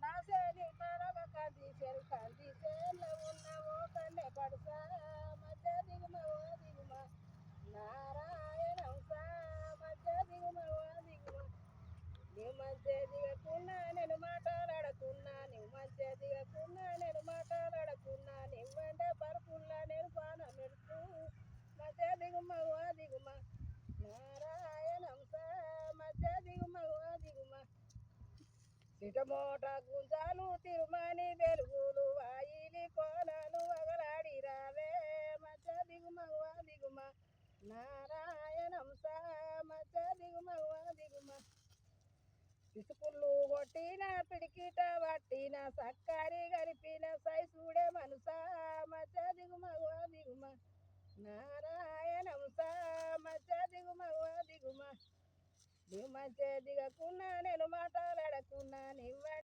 నాసేని తరవ కంది చెరు కంది చేలో ఉన్నవో కన్నె పడుసా మధ్య దిగుమ ఓ దిగుమ నారాయణం సా మధ్య దిగుమ ఓ దిగుమ నీవు మంచి దిగకున్నా నేను మాట్లాడకున్నా నీవు మంచి దిగకున్నా నేను మాట్లాడకున్నా నువ్వంటే పరుపుల్లా నేను పానం పెడుతూ మధ్య దిగుమ ఓ దిగుమ నారాయణం సా మధ్య దిగుమ ఓ దిగుమ చిటమోట గుంజాలు తిరుమని వెలుగులు వాయిలి కోనలు వగలాడి రావే మధ్య దిగుమ ఓ దిగుమ నారాయణం సా మధ్య దిగుమ ఓ దిగుమ పిసుకుళ్ళు కొట్టిన పిడికిట పట్టిన సక్కరి గరిపిన సైసూడే మనసా మధ్య దిగుమ ఓ దిగుమ నారాయణం సా మధ్య దిగుమ ఓ దిగుమ నీవు మంచి దిగకున్నా నేను మాట్లాడకున్నా